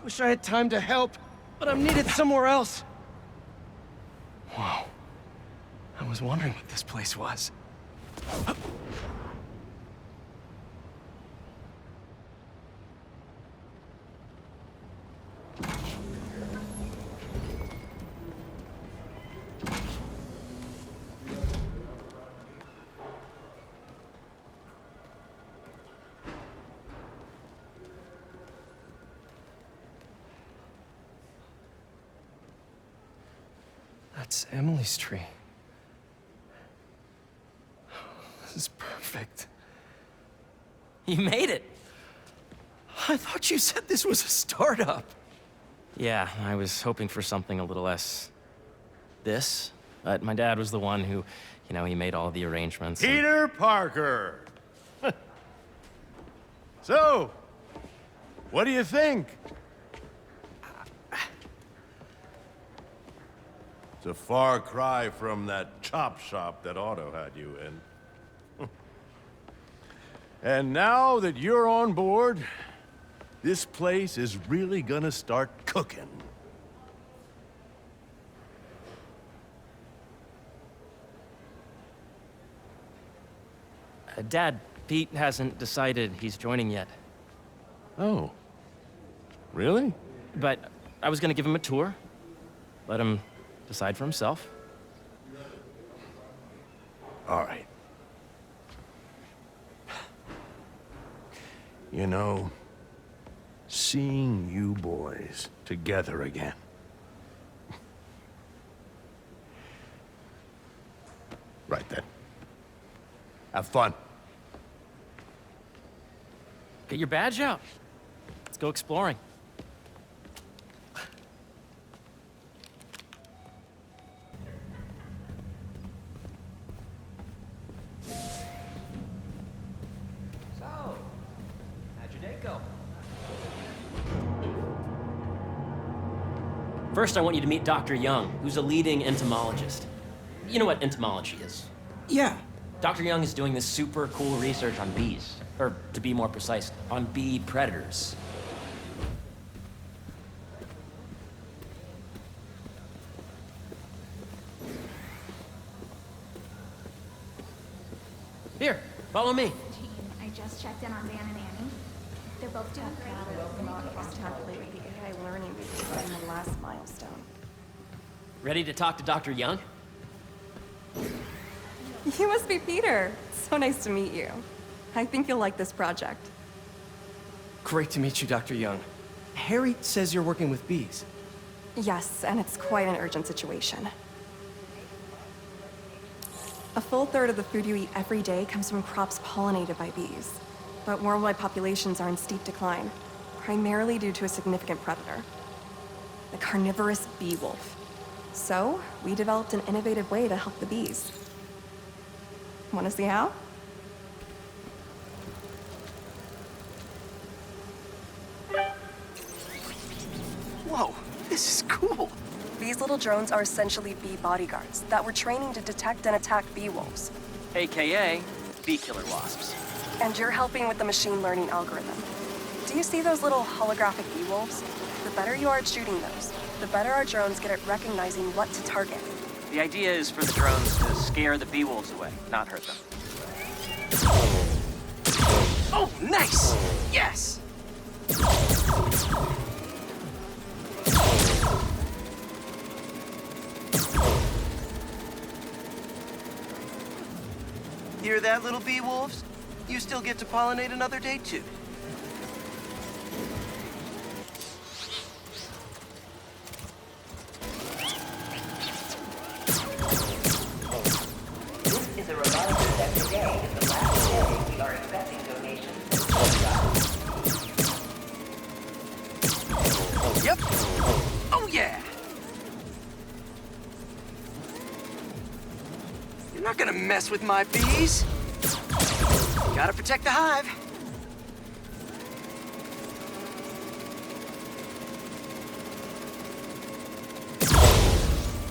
Wish I had time to help, but I'm needed somewhere else. Whoa. I was wondering what this place was. That's Emily's tree. This is perfect. You made it! I thought you said this was a startup. Yeah, I was hoping for something a little less... this. But my dad was the one who, he made all the arrangements. Peter Parker! So, what do you think? It's a far cry from that chop shop that Otto had you in. And now that you're on board, this place is really gonna start cooking. Dad, Pete hasn't decided he's joining yet. Oh. Really? But I was gonna give him a tour. Let him decide for himself. All right. You know, seeing you boys together again. Right then. Have fun. Get your badge out. Let's go exploring. First, I want you to meet Dr. Young, who's a leading entomologist. You know what entomology is? Yeah. Dr. Young is doing this super cool research on bees. Or, to be more precise, on bee predators. Here, follow me. Gene, I just checked in on Dan and Annie. They're both doing great. Tabulate the AI learning in the last milestone. Ready to talk to Dr. Young? You must be Peter. So nice to meet you. I think you'll like this project. Great to meet you, Dr. Young. Harry says you're working with bees. Yes, and it's quite an urgent situation. A full third of the food you eat every day comes from crops pollinated by bees. But worldwide populations are in steep decline, primarily due to a significant predator, the carnivorous bee wolf. So, we developed an innovative way to help the bees. Want to see how? Whoa, this is cool. These little drones are essentially bee bodyguards that we're training to detect and attack bee wolves. AKA bee killer wasps. And you're helping with the machine learning algorithm. Do you see those little holographic bee wolves? The better you are at shooting those, the better our drones get at recognizing what to target. The idea is for the drones to scare the bee wolves away, not hurt them. Oh, nice! Yes! Hear that, little bee wolves? You still get to pollinate another day, too. This is a reminder that today is the last day we are accepting donations. Yep. Oh, yeah. You're not gonna mess with my bees. Gotta protect the hive.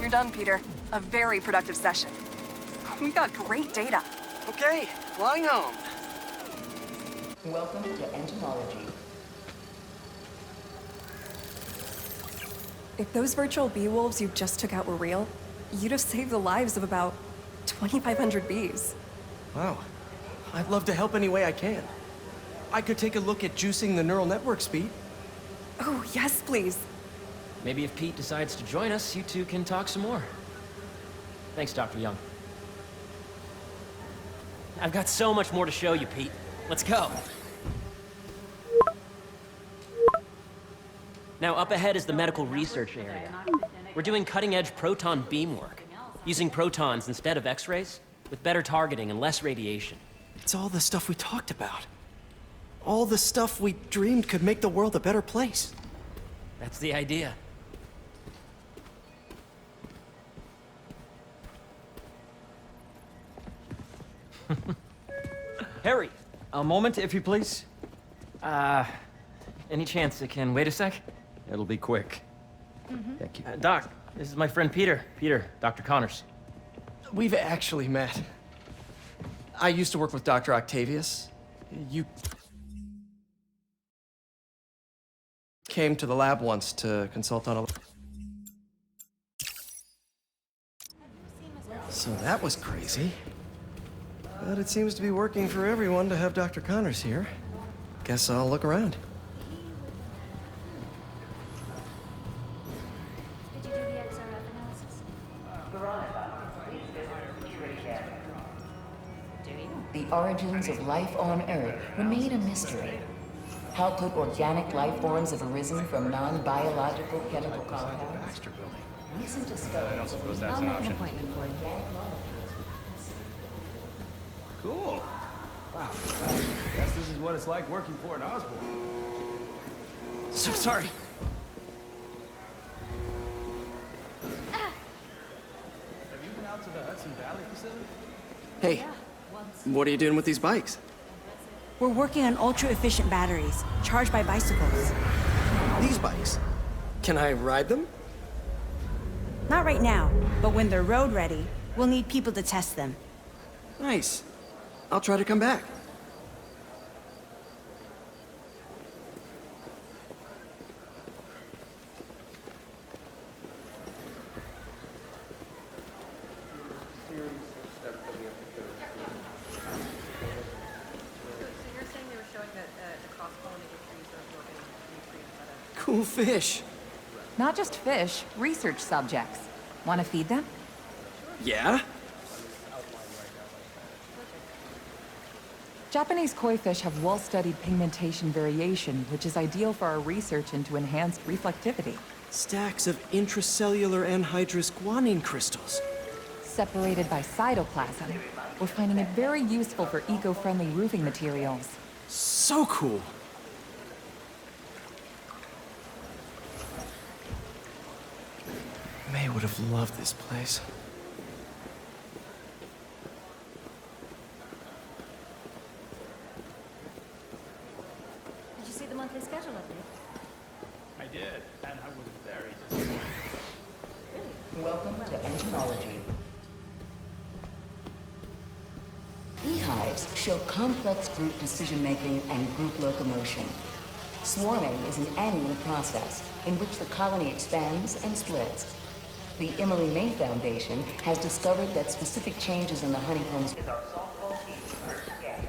You're done, Peter. A very productive session. We got great data. Okay, flying home. Welcome to entomology. If those virtual bee wolves you just took out were real, you'd have saved the lives of about 2,500 bees. Wow. I'd love to help any way I can. I could take a look at juicing the neural network speed. Oh, yes, please. Maybe if Pete decides to join us, you two can talk some more. Thanks, Dr. Young. I've got so much more to show you, Pete. Let's go. Now, up ahead is the medical research area. We're doing cutting-edge proton beam work, using protons instead of X-rays, with better targeting and less radiation. It's all the stuff we talked about. All the stuff we dreamed could make the world a better place. That's the idea. Harry, a moment, if you please. Any chance it can wait a sec? It'll be quick. Thank you. Doc, this is my friend Peter. Peter, Dr. Connors. We've actually met. I used to work with Dr. Octavius. You came to the lab once to consult on a... So that was crazy. But it seems to be working for everyone to have Dr. Connors here. Guess I'll look around. Did you do the XRF analysis? The origins of life on Earth remain a mystery. How could organic life forms have arisen from non-biological chemical compounds? Recent discoveries of that's an option. appointment for organic Cool. Wow. Guess this is what it's like working for an Osborn. So sorry. Have you been out to the Hudson Valley facility? Hey, what are you doing with these bikes? We're working on ultra-efficient batteries, charged by bicycles. These bikes? Can I ride them? Not right now, but when they're road ready, we'll need people to test them. Nice. I'll try to come back. Cool fish. Not just fish, research subjects. Want to feed them? Yeah? Japanese koi fish have well-studied pigmentation variation, which is ideal for our research into enhanced reflectivity. Stacks of intracellular anhydrous guanine crystals. Separated by cytoplasm, we're finding it very useful for eco-friendly roofing materials. So cool. May would have loved this place. Did you see the monthly schedule update? I did, and I was very disappointed. Welcome to entomology. Beehives show complex group decision-making and group locomotion. Swarming is an annual process in which the colony expands and splits. The Emily May Foundation has discovered that specific changes in the honeycombs is our softball team's first guest.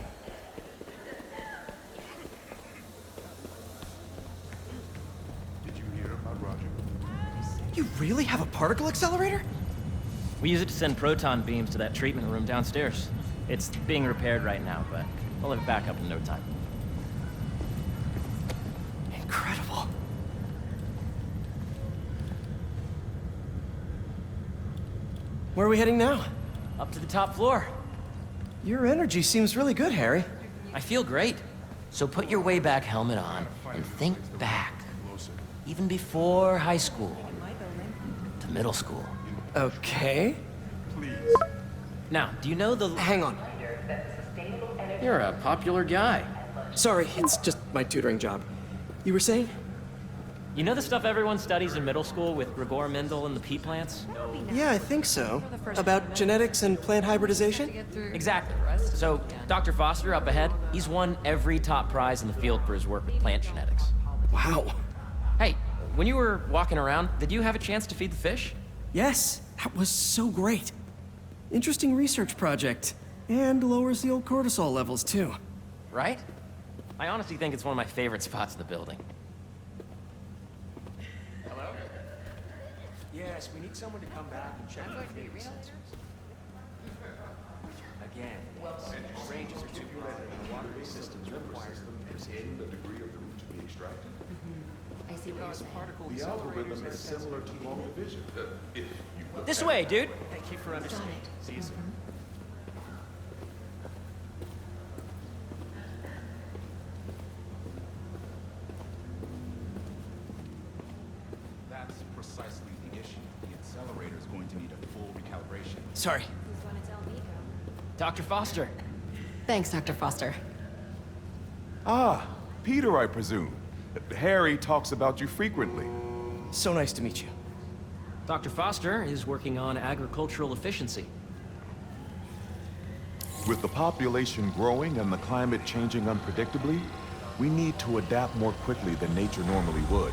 Did you hear about Roger? You really have a particle accelerator? We use it to send proton beams to that treatment room downstairs. It's being repaired right now, but we'll have it back up in no time. Incredible. Where are we heading now? Up to the top floor. Your energy seems really good, Harry. I feel great. So put your way back helmet on and think back. Even before high school. To middle school. Okay. Now, do you know the... Hang on. You're a popular guy. Sorry, it's just my tutoring job. You were saying? You know the stuff everyone studies in middle school with Gregor Mendel and the pea plants? Yeah, I think so. About genetics and plant hybridization? Exactly. So, Dr. Foster up ahead, he's won every top prize in the field for his work with plant genetics. Wow. Hey, when you were walking around, did you have a chance to feed the fish? Yes, that was so great. Interesting research project. And lowers the old cortisol levels, too. Right? I honestly think it's one of my favorite spots in the building. Hello? Yes, we need someone to come back and check the baby sensors. Again, ranges are too low and water systems require them to proceed. The degree of the root to be extracted. I see what you're saying. The algorithm is similar to long division. If you look This at way, it. dude. Thank you for understanding. See you soon. That's precisely the issue. The accelerator is going to need a full recalibration. Sorry. Dr. Foster. Thanks, Dr. Foster. Ah, Peter, I presume. Harry talks about you frequently. So nice to meet you. Dr. Foster is working on agricultural efficiency. With the population growing and the climate changing unpredictably, we need to adapt more quickly than nature normally would.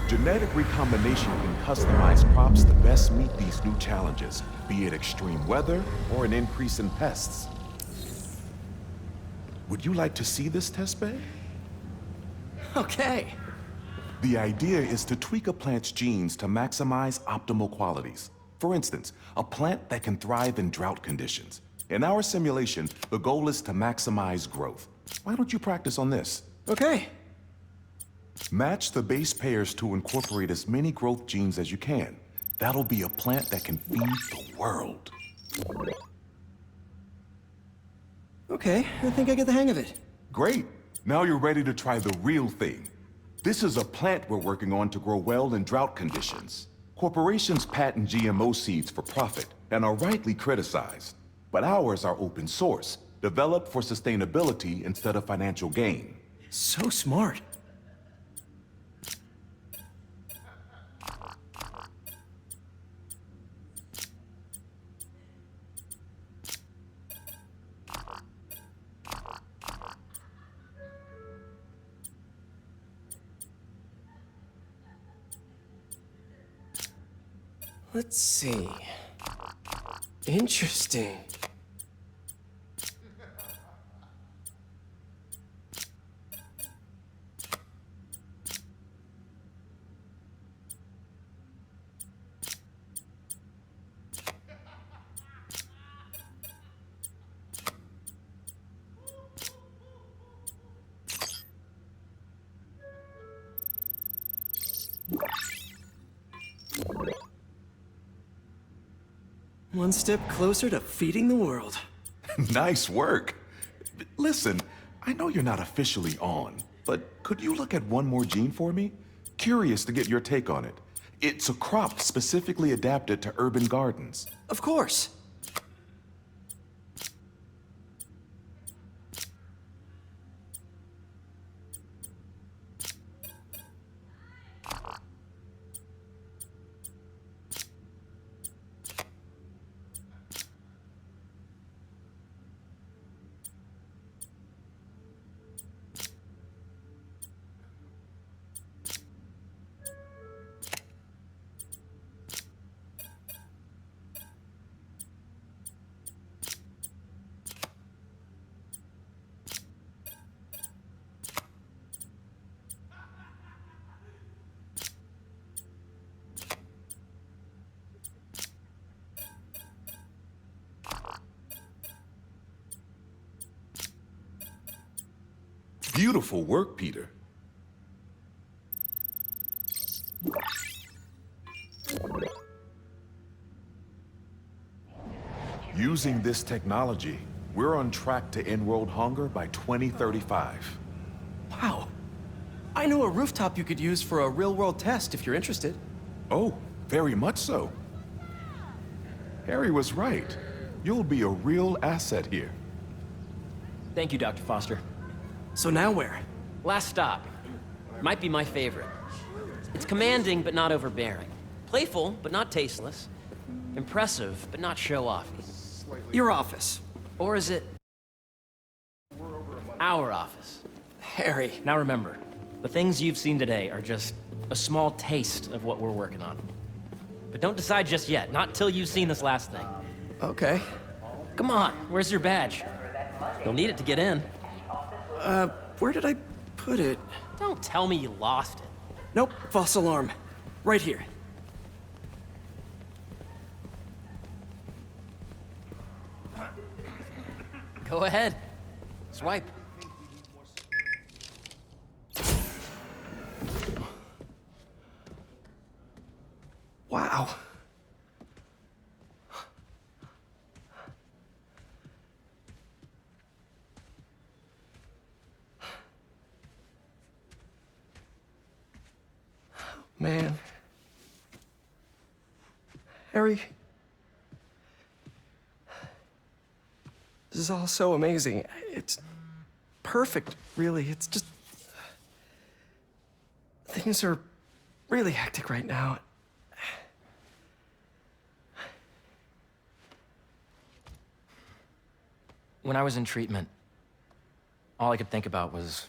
Genetic recombination can customize crops to best meet these new challenges, be it extreme weather or an increase in pests. Would you like to see this test bed? Okay. The idea is to tweak a plant's genes to maximize optimal qualities. For instance, a plant that can thrive in drought conditions. In our simulation, the goal is to maximize growth. Why don't you practice on this? Okay. Match the base pairs to incorporate as many growth genes as you can. That'll be a plant that can feed the world. Okay, I think I get the hang of it. Great. Now you're ready to try the real thing. This is a plant we're working on to grow well in drought conditions. Corporations patent GMO seeds for profit and are rightly criticized. But ours are open source, developed for sustainability instead of financial gain. So smart. Let's see. Interesting. One step closer to feeding the world. Nice work. Listen, I know you're not officially on, but could you look at one more gene for me? Curious to get your take on it. It's a crop specifically adapted to urban gardens. Of course. Beautiful work, Peter. Using this technology, we're on track to end world hunger by 2035. Wow. I know a rooftop you could use for a real-world test if you're interested. Oh, very much so. Harry was right. You'll be a real asset here. Thank you, Dr. Foster. So now where? Last stop. Might be my favorite. It's commanding, but not overbearing. Playful, but not tasteless. Impressive, but not show-offy. Your office. Or is it... our office? Harry. Now remember, the things you've seen today are just a small taste of what we're working on. But don't decide just yet, not till you've seen this last thing. Okay. Come on, where's your badge? You'll need it to get in. Where did I put it? Don't tell me you lost it. Nope, false alarm. Right here. Go ahead. Swipe. Wow. Man. Harry. This is all so amazing. It's perfect, really. It's just... Things are really hectic right now. When I was in treatment, all I could think about was,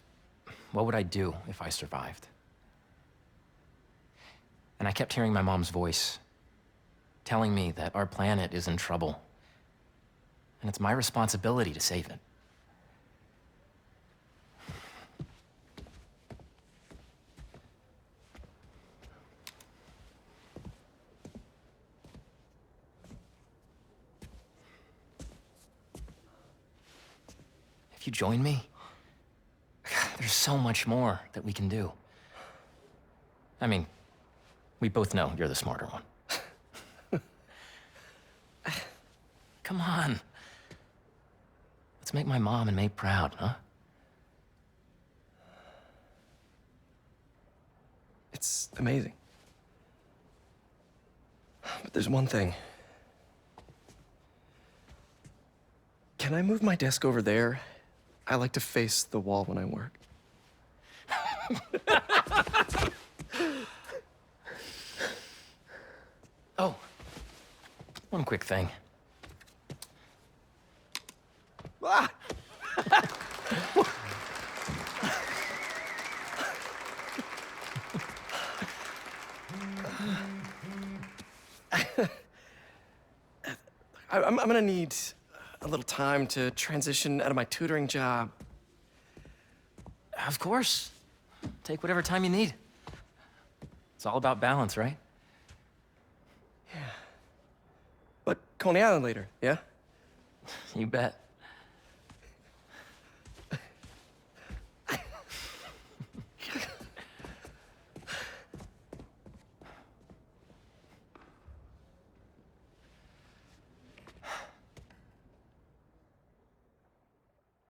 what would I do if I survived? And I kept hearing my mom's voice, telling me that our planet is in trouble, and it's my responsibility to save it. If you join me, there's so much more that we can do. I mean, we both know you're the smarter one. Come on. Let's make my mom and May proud, huh? It's amazing. But there's one thing. Can I move my desk over there? I like to face the wall when I work. Oh, one quick thing. Ah! I'm gonna need a little time to transition out of my tutoring job. Of course. Take whatever time you need. It's all about balance, right? Yeah. But Coney Island later, yeah? You bet.